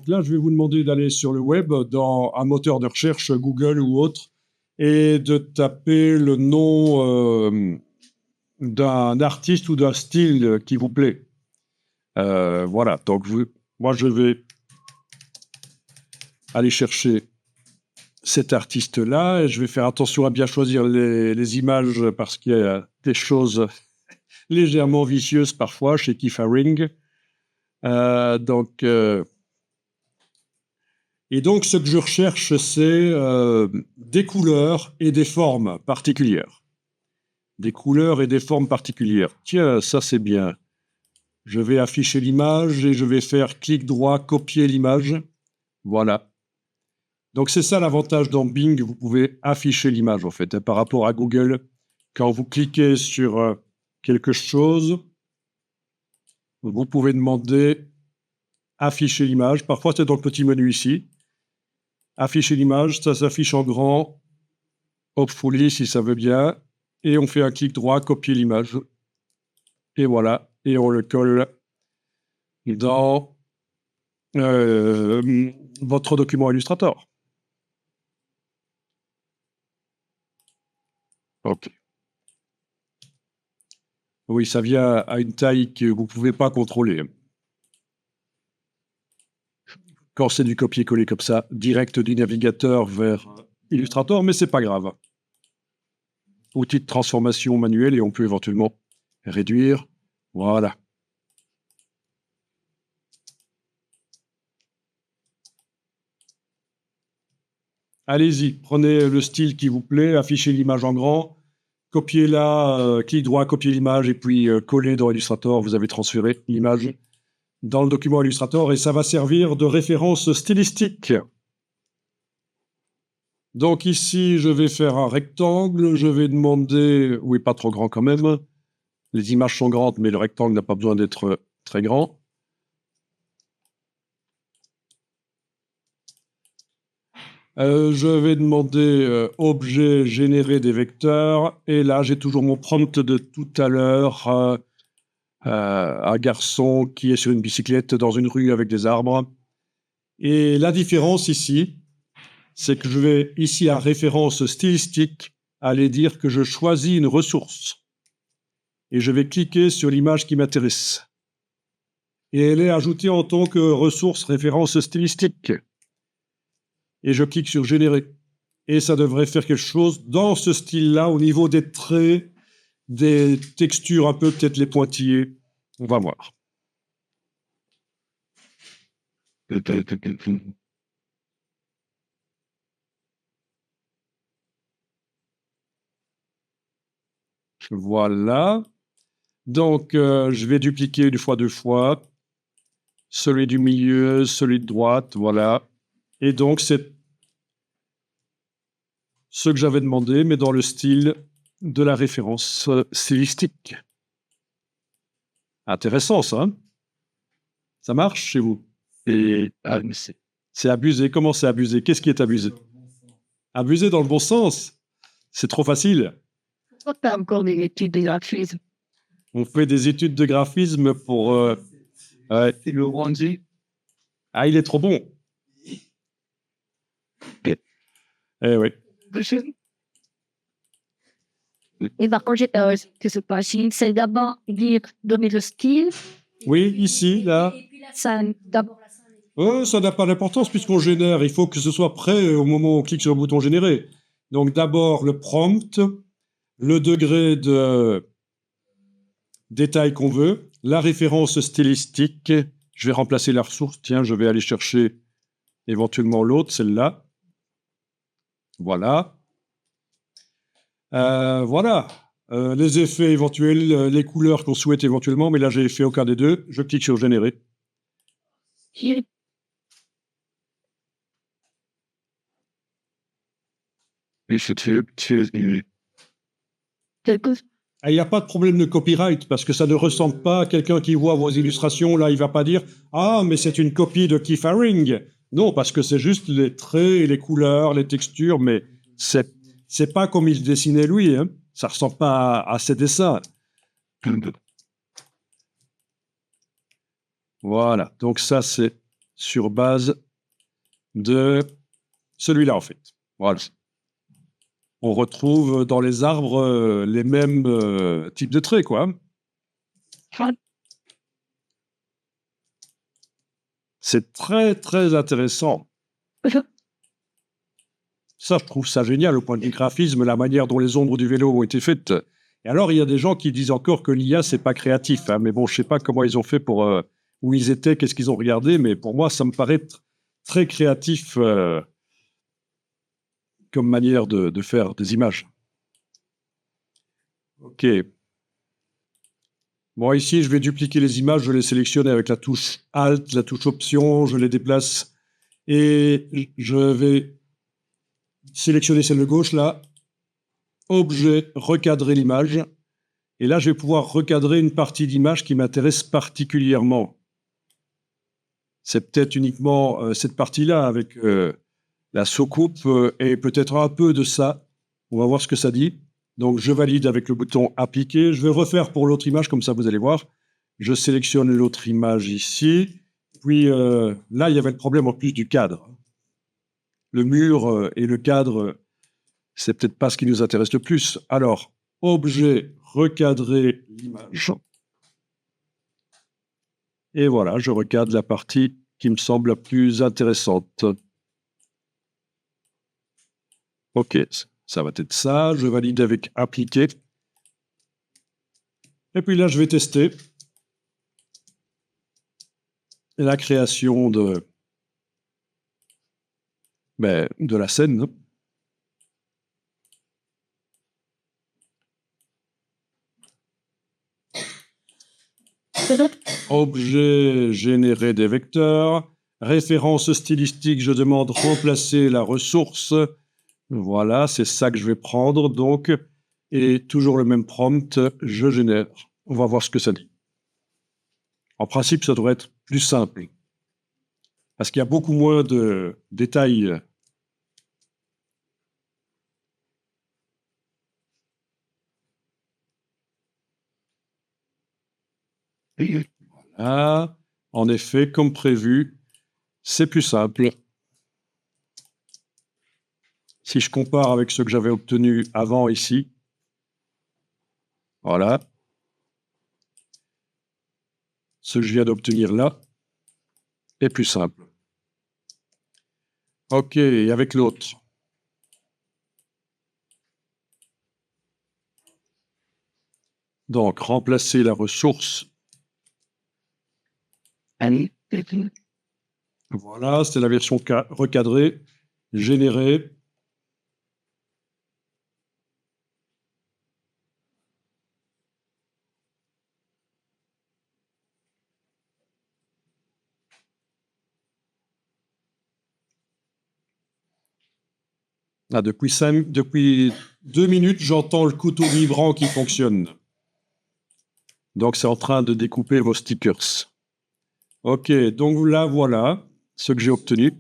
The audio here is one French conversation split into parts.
là, je vais vous demander d'aller sur le web, dans un moteur de recherche, Google ou autre, et de taper le nom d'un artiste ou d'un style qui vous plaît. Voilà, donc moi, je vais aller chercher cet artiste-là, et je vais faire attention à bien choisir les images parce qu'il y a des choses légèrement vicieuses parfois chez Keith Haring. Et donc, ce que je recherche, c'est des couleurs et des formes particulières. Des couleurs et des formes particulières. Tiens, ça c'est bien. Je vais afficher l'image et je vais faire clic droit, copier l'image. Voilà. Donc, c'est ça l'avantage dans Bing, vous pouvez afficher l'image, en fait, par rapport à Google. Quand vous cliquez sur quelque chose, vous pouvez demander afficher l'image. Parfois, c'est dans le petit menu ici. Afficher l'image, ça s'affiche en grand, hopefully, si ça veut bien. Et on fait un clic droit, copier l'image. Et voilà. Et on le colle dans votre document Illustrator. OK. Oui, ça vient à une taille que vous ne pouvez pas contrôler. Quand c'est du copier-coller comme ça, direct du navigateur vers Illustrator, mais c'est pas grave. Outil de transformation manuelle et on peut éventuellement réduire. Voilà. Allez-y, prenez le style qui vous plaît, affichez l'image en grand, copiez-la, clic droit, copier l'image et puis coller dans Illustrator. Vous avez transféré l'image dans le document Illustrator et ça va servir de référence stylistique. Donc ici, je vais faire un rectangle, je vais demander, oui, pas trop grand quand même, les images sont grandes, mais le rectangle n'a pas besoin d'être très grand. Je vais demander objet, générer des vecteurs, et là, j'ai toujours mon prompt de tout à l'heure, un garçon qui est sur une bicyclette dans une rue avec des arbres. Et la différence ici, c'est que je vais ici à référence stylistique aller dire que je choisis une ressource. Et je vais cliquer sur l'image qui m'intéresse. Et elle est ajoutée en tant que ressource référence stylistique. Et je clique sur générer. Et ça devrait faire quelque chose dans ce style-là, au niveau des traits, des textures un peu, peut-être les pointillés. On va voir. Voilà. Donc, je vais dupliquer une fois, deux fois. Celui du milieu, celui de droite, voilà. Et donc, c'est ce que j'avais demandé, mais dans le style de la référence stylistique. Intéressant, ça. Hein? Ça marche chez vous? C'est abusé. Comment c'est abusé? Qu'est-ce qui est abusé? Abusé dans le bon sens. C'est trop facile. On fait encore des études de graphisme. On fait des études de graphisme pour... ouais. C'est le rendu. Ah, il est trop bon. Eh oui. Et par contre, que se passe-t-il? C'est d'abord dire, donner le style. Oui, ici, là. Et puis la scène, d'abord la scène. Ça n'a pas d'importance puisqu'on génère. Il faut que ce soit prêt au moment où on clique sur le bouton générer. Donc d'abord le prompt, le degré de détail qu'on veut, la référence stylistique. Je vais remplacer la ressource. Tiens, je vais aller chercher éventuellement l'autre, celle-là. Voilà. Voilà. Les effets éventuels, les couleurs qu'on souhaite éventuellement, mais là, j'ai fait aucun des deux. Je clique sur générer. Il n'y a pas de problème de copyright parce que ça ne ressemble pas à quelqu'un qui voit vos illustrations. Là, il va pas dire « Ah, mais c'est une copie de Keith Haring ». Non, parce que c'est juste les traits et les couleurs, les textures, mais c'est pas comme il dessinait lui. Hein. Ça ressemble pas à ses dessins. Voilà, donc ça, c'est sur base de celui-là, en fait. Voilà. On retrouve dans les arbres les mêmes types de traits, quoi. C'est très, très intéressant. Ça, je trouve ça génial au point de vue graphisme, la manière dont les ombres du vélo ont été faites. Et alors, il y a des gens qui disent encore que l'IA, c'est pas créatif. Hein, mais bon, je sais pas comment ils ont fait pour où ils étaient, qu'est-ce qu'ils ont regardé, mais pour moi, ça me paraît très créatif comme manière de faire des images. OK. Bon, ici, je vais dupliquer les images, je les sélectionne avec la touche Alt, la touche Option, je les déplace et je vais sélectionner celle de gauche, là, Objet, recadrer l'image. Et là, je vais pouvoir recadrer une partie d'image qui m'intéresse particulièrement. C'est peut-être uniquement cette partie-là avec la soucoupe et peut-être un peu de ça. On va voir ce que ça dit. Donc, je valide avec le bouton Appliquer. Je vais refaire pour l'autre image, comme ça, vous allez voir. Je sélectionne l'autre image ici. Puis là, il y avait le problème en plus du cadre. Le mur et le cadre, c'est peut-être pas ce qui nous intéresse le plus. Alors, objet, recadrer l'image. Et voilà, je recadre la partie qui me semble la plus intéressante. OK, ça va être ça. Je valide avec Appliquer. Et puis là, je vais tester la création de la scène. Objet, générer des vecteurs. Référence stylistique, je demande remplacer la ressource. Voilà, c'est ça que je vais prendre. Donc, et toujours le même prompt, je génère. On va voir ce que ça dit. En principe, ça devrait être plus simple. Parce qu'il y a beaucoup moins de détails. Voilà. En effet, comme prévu, c'est plus simple. Si je compare avec ce que j'avais obtenu avant ici, voilà. Ce que je viens d'obtenir là est plus simple. OK, et avec l'autre. Donc, remplacer la ressource. Voilà, c'était la version recadrée. Générer. Ah, depuis 2 minutes, j'entends le couteau vibrant qui fonctionne. Donc, c'est en train de découper vos stickers. OK, donc là, voilà ce que j'ai obtenu.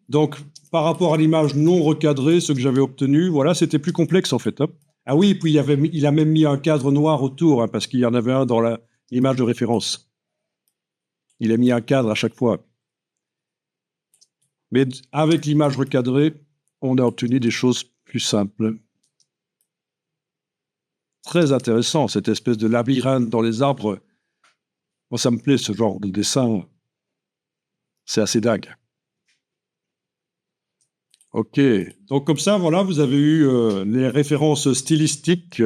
Donc, par rapport à l'image non recadrée, ce que j'avais obtenu, voilà, c'était plus complexe en fait. Hein. Ah oui, puis il a même mis un cadre noir autour, hein, parce qu'il y en avait un dans l'image de référence. Il a mis un cadre à chaque fois. Mais avec l'image recadrée, on a obtenu des choses plus simples. Très intéressant, cette espèce de labyrinthe dans les arbres. Moi, ça me plaît, ce genre de dessin. C'est assez dingue. OK. Donc, comme ça, voilà, vous avez eu les références stylistiques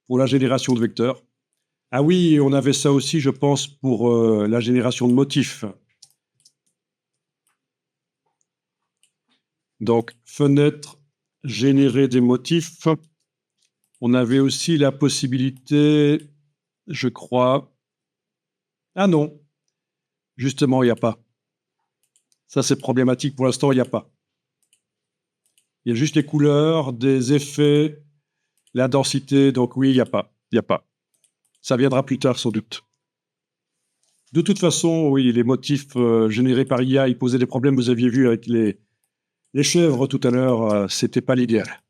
pour la génération de vecteurs. Ah oui, on avait ça aussi, je pense, pour la génération de motifs. Donc, fenêtre, générer des motifs. On avait aussi la possibilité, je crois... Ah non, justement, il n'y a pas. Ça, c'est problématique. Pour l'instant, il n'y a pas. Il y a juste les couleurs, des effets, la densité. Donc oui, il n'y a pas. Il n'y a pas. Ça viendra plus tard, sans doute. De toute façon, oui, les motifs générés par IA, ils posaient des problèmes. Vous aviez vu avec les chèvres tout à l'heure, c'était pas l'idéal.